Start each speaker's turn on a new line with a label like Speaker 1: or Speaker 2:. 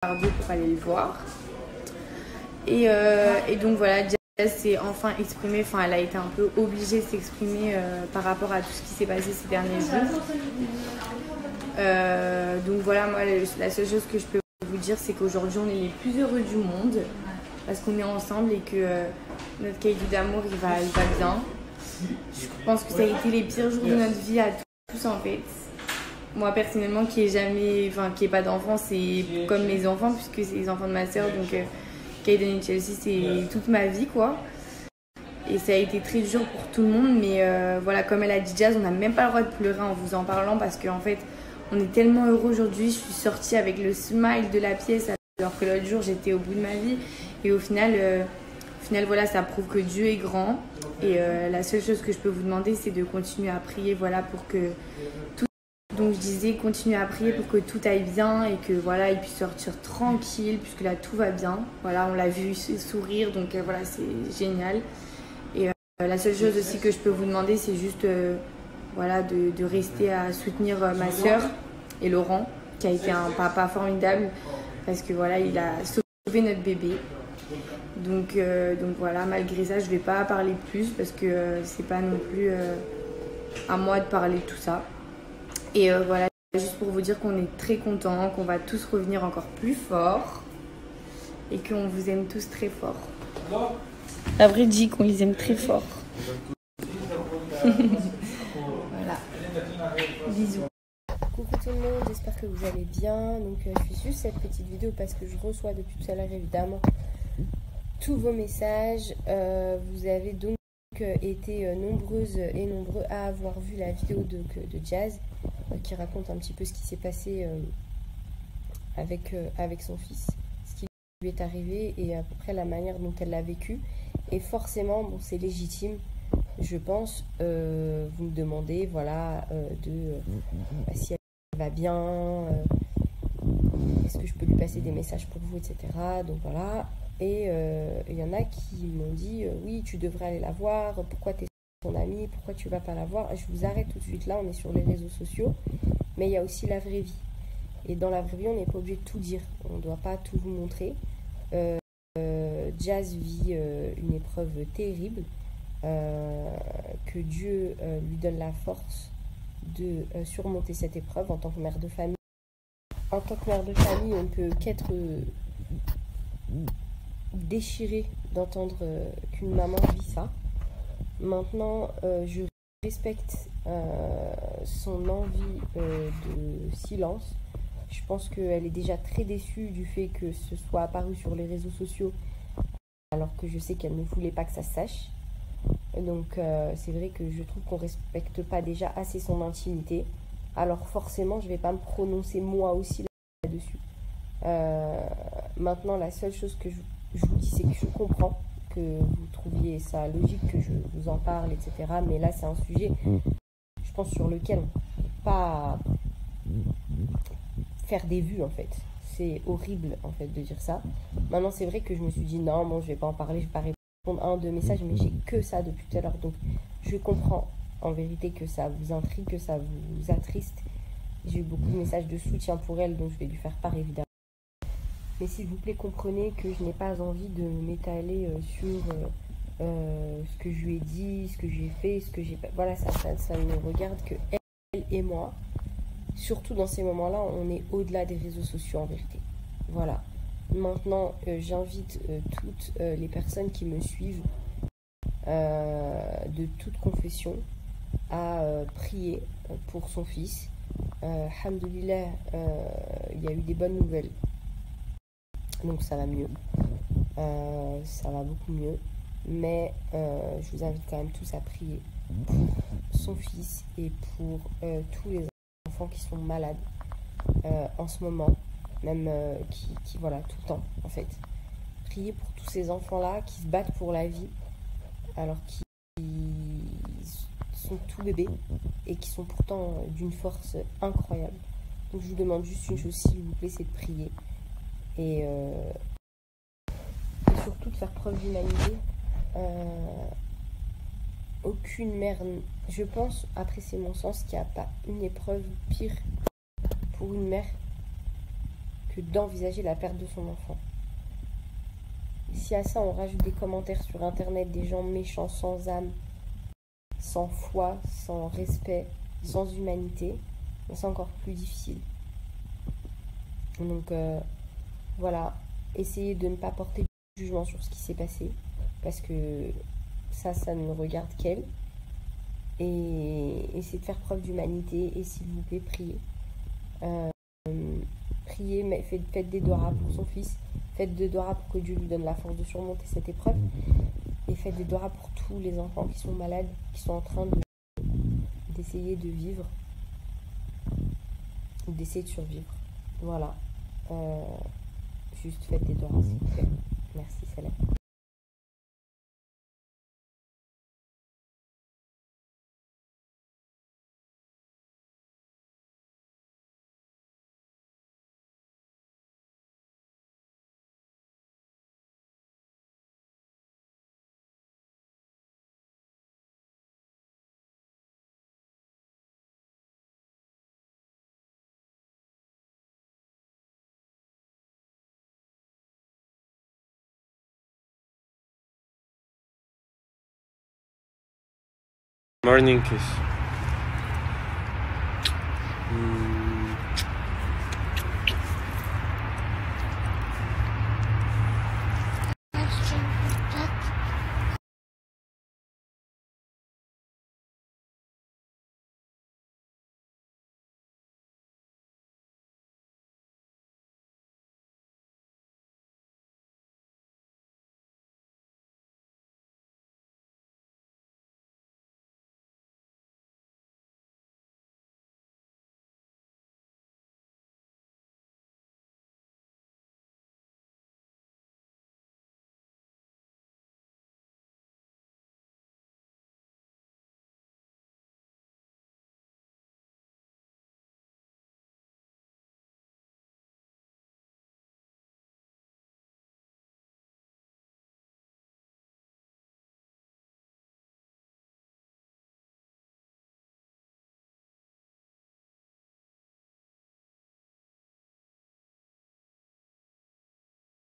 Speaker 1: par deux pour aller le voir. Et donc voilà, Jazz s'est enfin exprimée, enfin elle a été un peu obligée de s'exprimer par rapport à tout ce qui s'est passé ces derniers jours. Donc voilà, moi la seule chose que je peux vous dire, c'est qu'aujourd'hui on est les plus heureux du monde parce qu'on est ensemble et que notre cahier d'amour il va bien. Je pense que ça a été les pires jours de notre vie à tous en fait. Moi personnellement qui ai pas d'enfants, c'est comme mes enfants puisque c'est les enfants de ma soeur, donc Kaiden et Chelsea c'est toute ma vie quoi. Et ça a été très dur pour tout le monde, mais voilà, comme elle a dit Jazz, on n'a même pas le droit de pleurer en vous en parlant parce qu'en fait on est tellement heureux aujourd'hui. Je suis sortie avec le smile de la pièce alors que l'autre jour j'étais au bout de ma vie, et au final voilà, ça prouve que Dieu est grand. Et la seule chose que je peux vous demander, c'est de continuer à prier, voilà, pour que tout... Donc je disais, continuer à prier pour que tout aille bien et que voilà, il puisse sortir tranquille, puisque là tout va bien. Voilà, on l'a vu sourire, donc voilà, c'est génial. Et la seule chose aussi que je peux vous demander, c'est juste voilà, de rester à soutenir ma soeur et Laurent, qui a été un papa formidable, parce que voilà, il a sauvé notre bébé. Donc voilà, malgré ça, je ne vais pas parler plus parce que c'est pas non plus à moi de parler de tout ça. Et voilà, juste pour vous dire qu'on est très contents, qu'on va tous revenir encore plus fort et qu'on vous aime tous très fort. La vraie dit qu'on les aime très fort. Voilà. Bisous.
Speaker 2: Coucou tout le monde, j'espère que vous allez bien. Donc je fais juste cette petite vidéo parce que je reçois depuis tout à l'heure évidemment tous vos messages. Vous avez donc été nombreuses et nombreux à avoir vu la vidéo de Jazz qui raconte un petit peu ce qui s'est passé avec son fils, ce qui lui est arrivé et à peu près la manière dont elle l'a vécu. Et forcément, bon, c'est légitime, je pense. Vous me demandez, voilà, si elle va bien, est-ce que je peux lui passer des messages pour vous, etc. Donc voilà. Et il y en a qui m'ont dit oui, tu devrais aller la voir, pourquoi tu es son amie, pourquoi tu vas pas la voir. Je vous arrête tout de suite là, on est sur les réseaux sociaux, mais il y a aussi la vraie vie. Et dans la vraie vie, on n'est pas obligé de tout dire, on ne doit pas tout vous montrer. Jazz vit une épreuve terrible, que Dieu lui donne la force de surmonter cette épreuve en tant que mère de famille. En tant que mère de famille, on ne peut qu'être déchiré d'entendre qu'une maman vit ça. Maintenant, je respecte son envie de silence. Je pense qu'elle est déjà très déçue du fait que ce soit apparu sur les réseaux sociaux, alors que je sais qu'elle ne voulait pas que ça se sache. Donc c'est vrai que je trouve qu'on ne respecte pas déjà assez son intimité. Alors forcément, je ne vais pas me prononcer moi aussi là-dessus. Maintenant, la seule chose que je vous dis, c'est que je comprends que vous trouviez ça logique que je vous en parle, etc. Mais là, c'est un sujet, je pense, sur lequel on ne peut pas faire des vues, en fait. C'est horrible, en fait, de dire ça. Maintenant, c'est vrai que je me suis dit, non, bon, je vais pas en parler, je vais pas répondre à un, deux messages, mais j'ai que ça depuis tout à l'heure. Donc, je comprends, en vérité, que ça vous intrigue, que ça vous attriste. J'ai eu beaucoup de messages de soutien pour elle, donc je vais lui faire part, évidemment. Mais s'il vous plaît, comprenez que je n'ai pas envie de m'étaler sur ce que je lui ai dit, ce que j'ai fait, ce que j'ai... Voilà, ça ne regarde que elle et moi. Surtout dans ces moments-là, on est au-delà des réseaux sociaux en vérité. Voilà. Maintenant, j'invite toutes les personnes qui me suivent de toute confession à prier pour son fils. Alhamdoulilah, il y a eu des bonnes nouvelles. Donc ça va mieux, ça va beaucoup mieux, mais je vous invite quand même tous à prier pour son fils et pour tous les enfants qui sont malades en ce moment, même qui voilà, tout le temps en fait. Priez pour tous ces enfants-là qui se battent pour la vie, alors qu'ils sont tout bébés et qui sont pourtant d'une force incroyable. Donc je vous demande juste une chose, s'il vous plaît, c'est de prier. Et surtout de faire preuve d'humanité. Aucune mère, je pense, après c'est mon sens, qu'il n'y a pas une épreuve pire pour une mère que d'envisager la perte de son enfant. Si à ça on rajoute des commentaires sur internet, des gens méchants, sans âme, sans foi, sans respect, sans humanité, c'est encore plus difficile. Donc voilà, essayez de ne pas porter de jugement sur ce qui s'est passé, parce que ça ne regarde qu'elle. Et essayez de faire preuve d'humanité et s'il vous plaît, priez. Priez, mais faites des doigts pour son fils, faites des doigts pour que Dieu lui donne la force de surmonter cette épreuve, et faites des doigts pour tous les enfants qui sont malades, qui sont en train d'essayer de vivre, d'essayer de survivre. Voilà. Juste faites des doigts, s'il vous plaît. Merci, salam.
Speaker 3: Morning kiss.